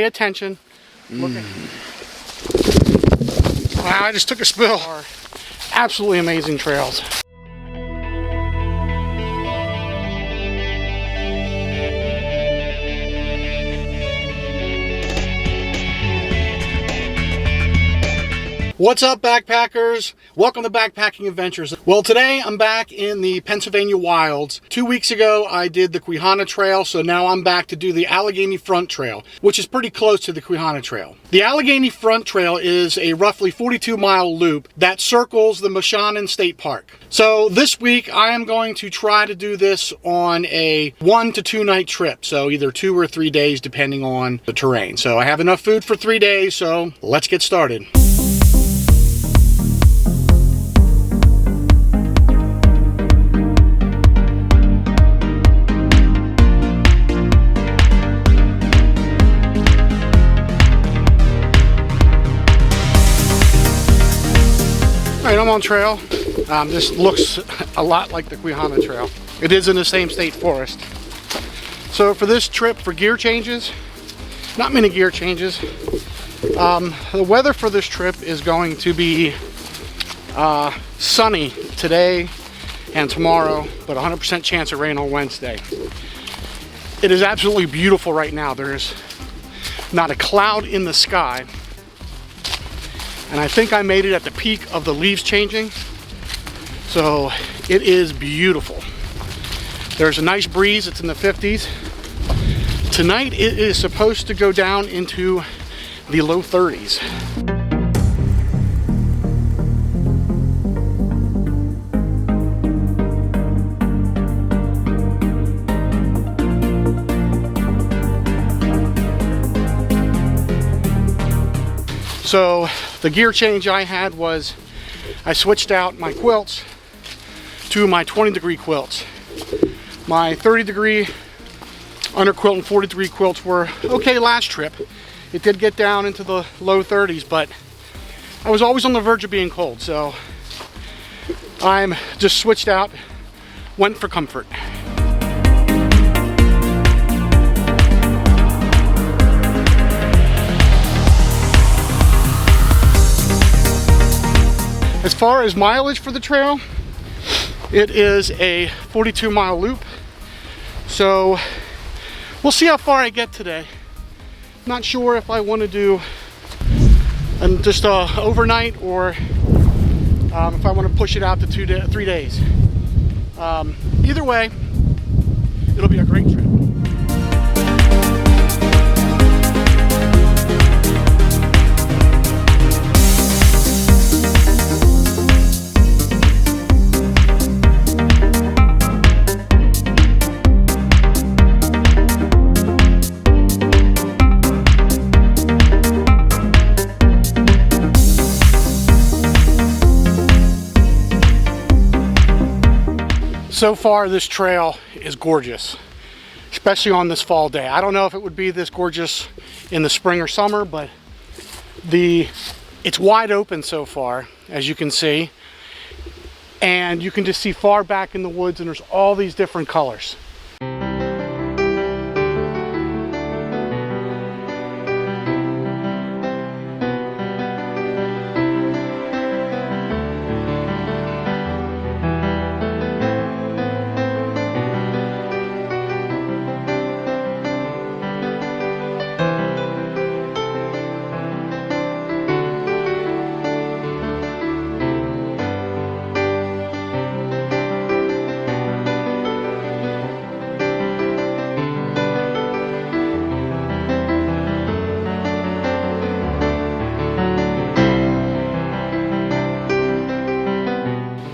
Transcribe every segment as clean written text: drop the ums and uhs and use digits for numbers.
Pay attention. Look at. Wow, I just took a spill. Absolutely amazing trails. What's up, backpackers? Welcome to Backpacking Adventures. Well, today I'm back in the Pennsylvania wilds. 2 weeks ago, I did the Quihana Trail, so now I'm back to do the Allegheny Front Trail, which is pretty close to the Quihana Trail. The Allegheny Front Trail is a roughly 42-mile loop that circles the Moshannon State Park. So this week, I am going to try to do this on a 1 to 2 night trip, so either 2 or 3 days, depending on the terrain. So I have enough food for 3 days, so let's get started. Alright, I'm on trail. This looks a lot like the Quihana Trail. It is in the same state forest. So for this trip, for gear changes, not many gear changes. The weather for this trip is going to be sunny today and tomorrow, but 100% chance of rain on Wednesday. It is absolutely beautiful right now. There's not a cloud in the sky. And I think I made it at the peak of the leaves changing. So it is beautiful. There's a nice breeze, it's in the 50s. Tonight it is supposed to go down into the low 30s. So the gear change I had was I switched out my quilts to my 20-degree quilts. My 30-degree underquilt and 40-degree quilts were okay last trip. It did get down into the low 30s, but I was always on the verge of being cold, so I'm just switched out, went for comfort. As far as mileage for the trail, it is a 42-mile loop. So we'll see how far I get today. Not sure if I want to do just overnight or if I want to push it out to 3 days. Either way, it'll be a great trip. So far, this trail is gorgeous, especially on this fall day. I don't know if it would be this gorgeous in the spring or summer, but it's wide open so far, as you can see. And you can just see far back in the woods, and there's all these different colors.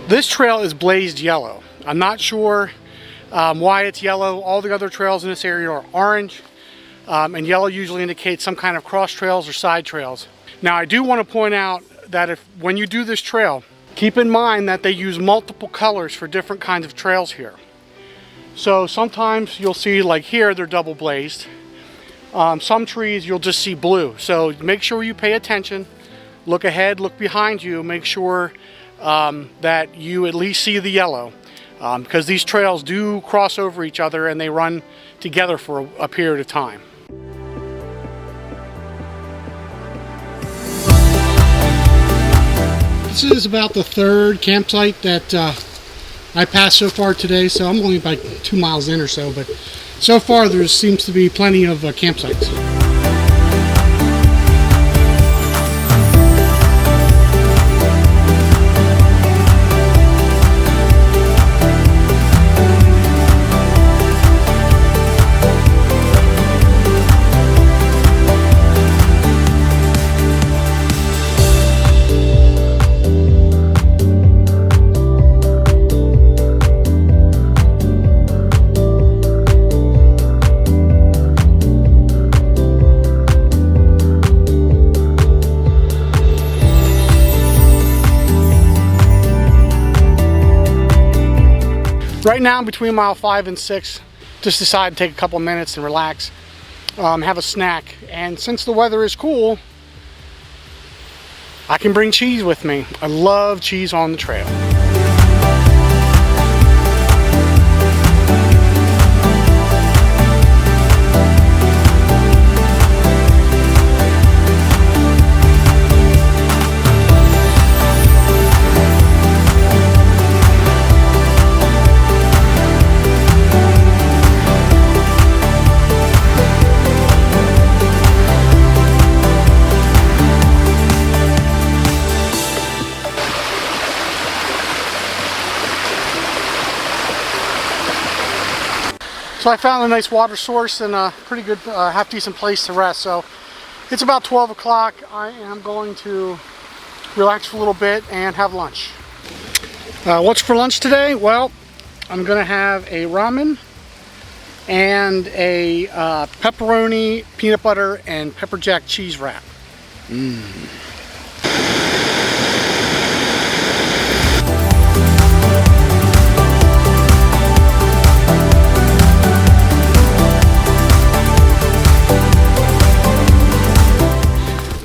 This trail is blazed yellow. I'm not sure why it's yellow. All the other trails in this area are orange, and yellow usually indicates some kind of cross trails or side trails. Now, I do want to point out that when you do this trail, keep in mind that they use multiple colors for different kinds of trails here. So sometimes you'll see, like here, they're double blazed. Some trees you'll just see blue. So make sure you pay attention, look ahead, look behind you, make sure that you at least see the yellow, because these trails do cross over each other and they run together for a period of time. This is about the third campsite that I passed so far today, so I'm only about 2 miles in or so, but so far there seems to be plenty of campsites. Right now, between mile 5 and 6, just decided to take a couple minutes and relax, have a snack. And since the weather is cool, I can bring cheese with me. I love cheese on the trail. So I found a nice water source and a pretty good, half decent place to rest. So it's about 12 o'clock. I am going to relax for a little bit and have lunch. What's for lunch today? Well, I'm gonna have a ramen and a pepperoni, peanut butter, and pepper jack cheese wrap.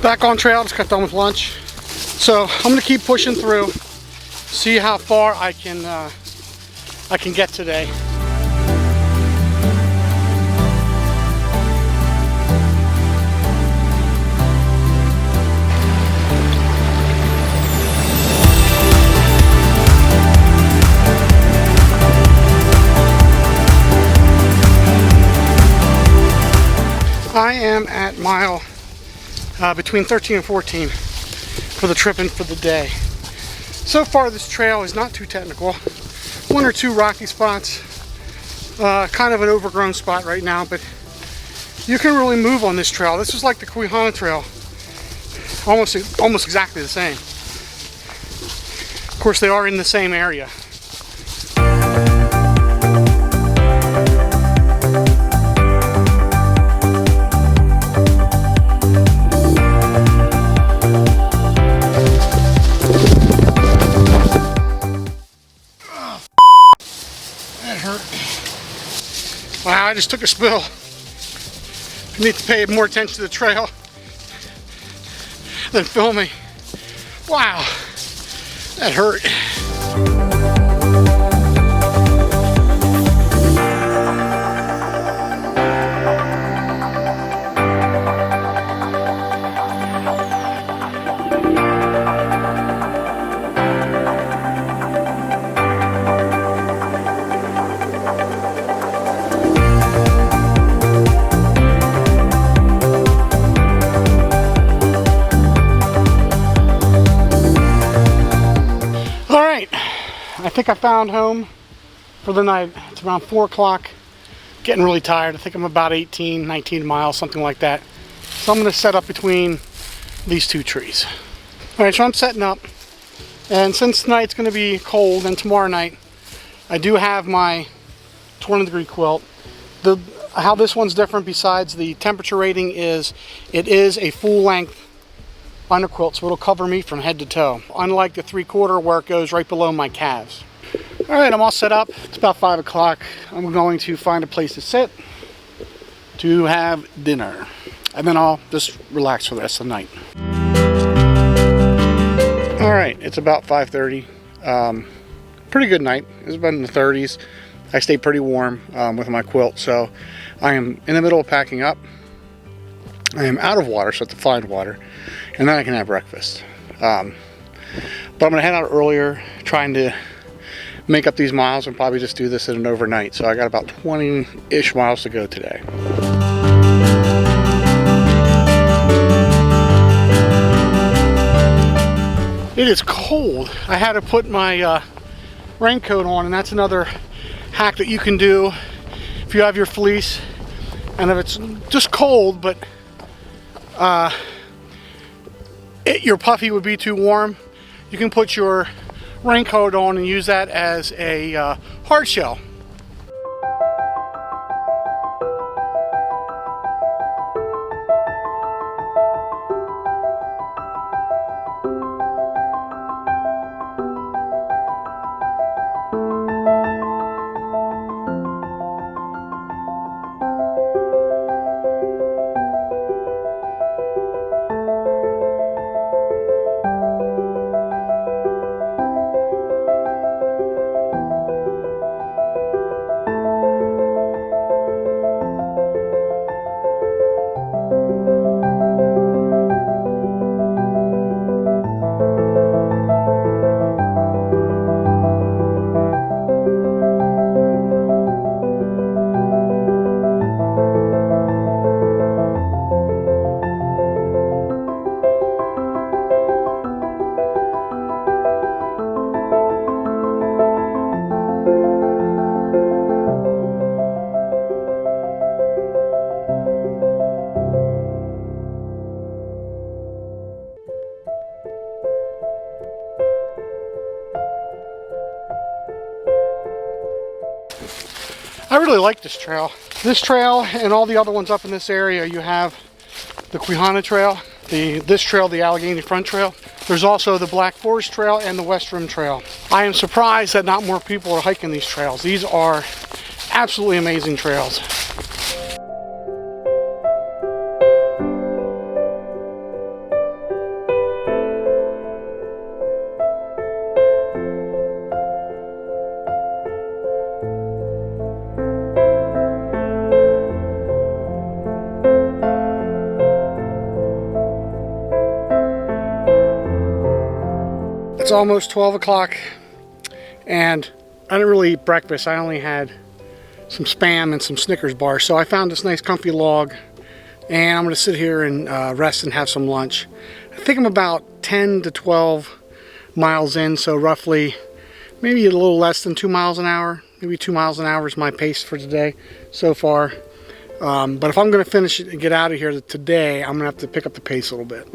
Back on trail, just got done with lunch. So I'm gonna keep pushing through, see how far I can get today. I am at mile between 13 and 14 for the trip and for the day. So far this trail is not too technical. 1 or 2 rocky spots, kind of an overgrown spot right now, but you can really move on this trail. This is like the Quihana Trail, almost exactly the same. Of course they are in the same area. Wow, I just took a spill. I need to pay more attention to the trail than filming. Wow, that hurt. I think I found home for the night. It's around 4 o'clock. Getting really tired. I think I'm about 18, 19 miles, something like that. So I'm going to set up between these 2 trees. Alright, so I'm setting up. And since tonight's going to be cold and tomorrow night, I do have my 20-degree quilt. How this one's different besides the temperature rating is it is a full-length underquilt, so it'll cover me from head to toe, unlike the 3/4 where it goes right below my calves. All right, I'm all set up. It's about 5 o'clock. I'm going to find a place to sit to have dinner, and then I'll just relax for the rest of the night. All right, it's about 5:30. Pretty good night. It's been in the 30s. I stayed pretty warm with my quilt, so I am in the middle of packing up. I am out of water, so I have to find water, and then I can have breakfast. But I'm gonna head out earlier, trying to make up these miles and probably just do this in an overnight. So I got about 20-ish miles to go today. It is cold. I had to put my raincoat on, and that's another hack that you can do if you have your fleece and if it's just cold, but your puffy would be too warm. You can put your raincoat on and use that as a hard shell. I really like this trail. This trail and all the other ones up in this area, you have the Quihana Trail, this trail, the Allegheny Front Trail. There's also the Black Forest Trail and the West Rim Trail. I am surprised that not more people are hiking these trails. These are absolutely amazing trails. It's almost 12 o'clock and I didn't really eat breakfast. I only had some Spam and some Snickers bars. So I found this nice comfy log and I'm gonna sit here and rest and have some lunch. I think I'm about 10 to 12 miles in, so roughly maybe a little less than 2 miles an hour. Maybe 2 miles an hour is my pace for today so far. But if I'm gonna finish it and get out of here today, I'm gonna have to pick up the pace a little bit.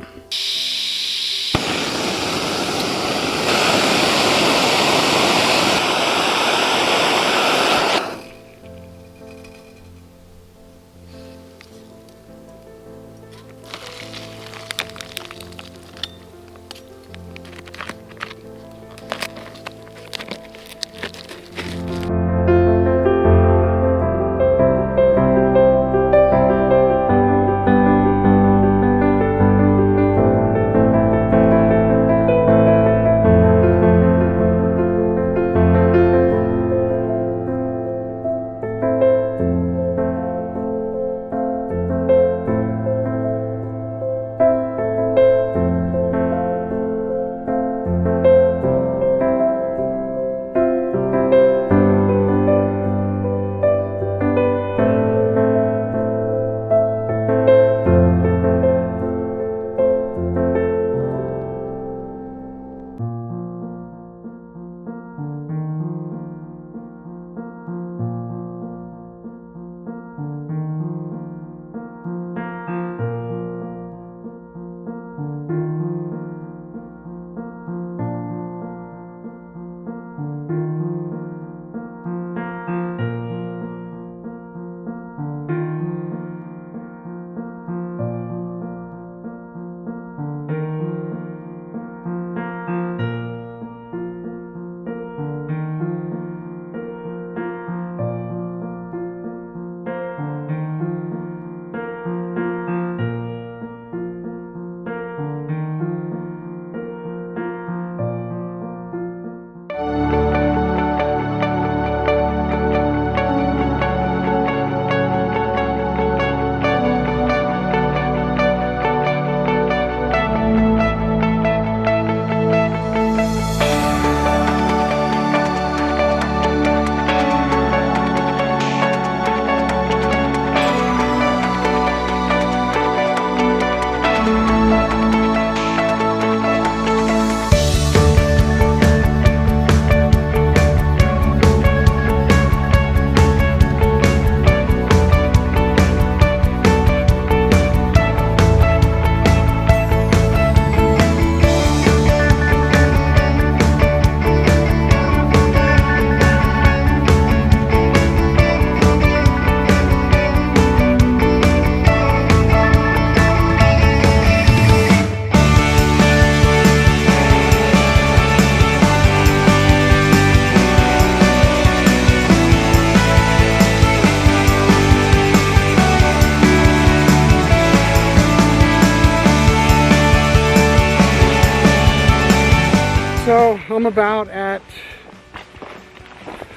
I'm about at,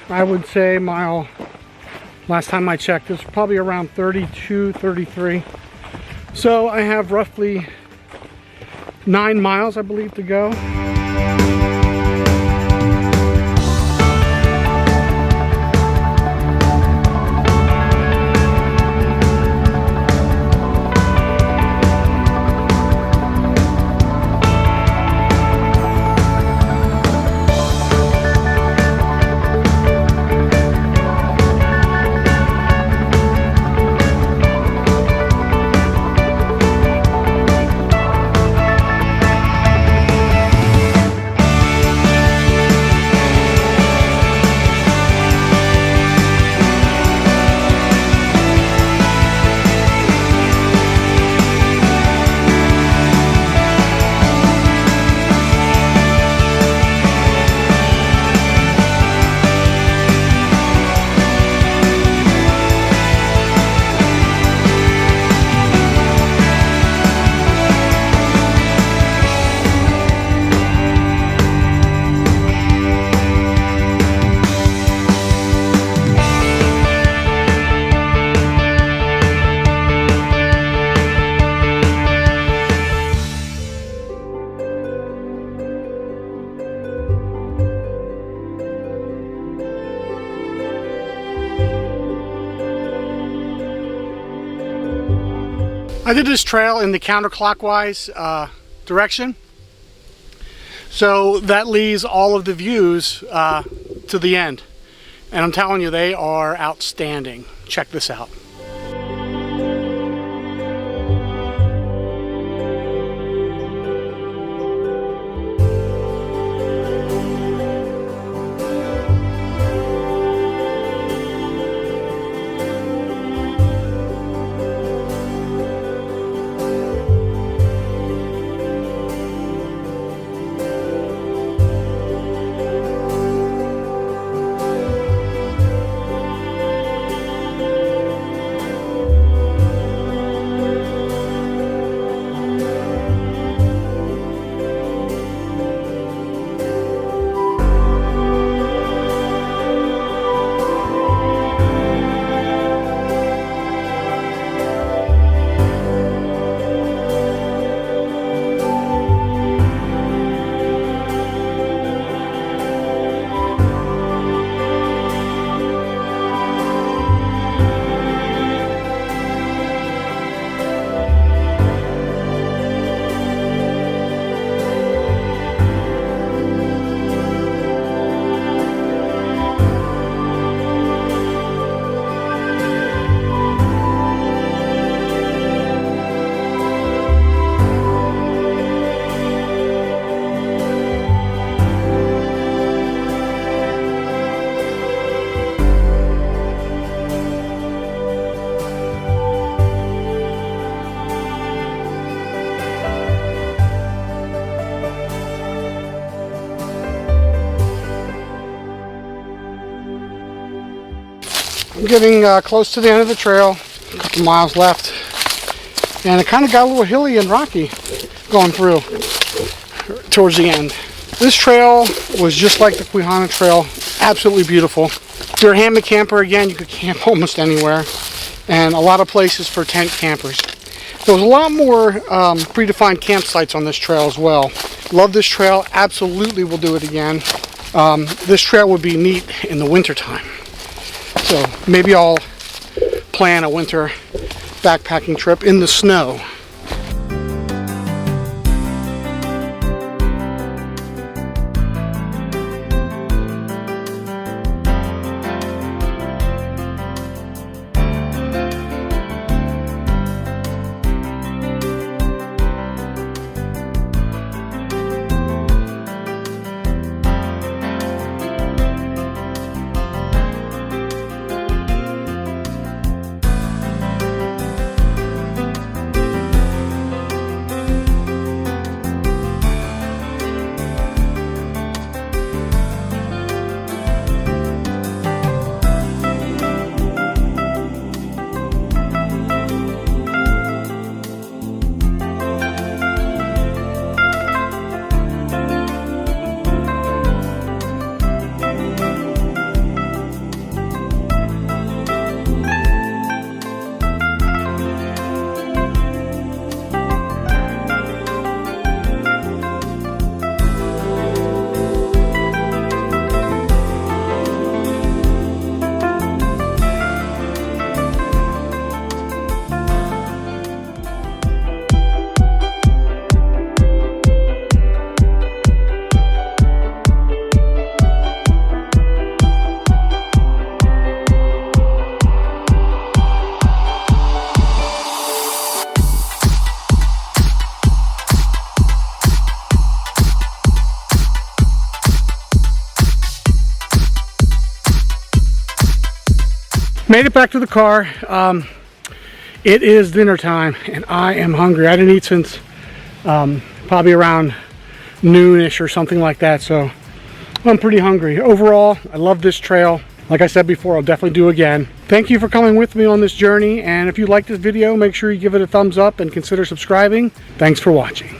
I would say, mile, last time I checked, it was probably around 32, 33. So I have roughly 9 miles, I believe, to go. I did this trail in the counterclockwise direction, so that leaves all of the views to the end, and I'm telling you, they are outstanding. Check this out. I'm getting close to the end of the trail, a couple miles left, and it kind of got a little hilly and rocky going through towards the end. This trail was just like the Quijana Trail, absolutely beautiful. If you're a hammock camper, again, you could camp almost anywhere, and a lot of places for tent campers. There was a lot more predefined campsites on this trail as well. Love this trail, absolutely will do it again. This trail would be neat in the wintertime. So maybe I'll plan a winter backpacking trip in the snow. Made it back to the car. It is dinner time and I am hungry. I didn't eat since probably around noonish or something like that, so I'm pretty hungry. Overall, I love this trail. Like I said before, I'll definitely do again. Thank you for coming with me on this journey, and if you like this video, make sure you give it a thumbs up and consider subscribing. Thanks for watching.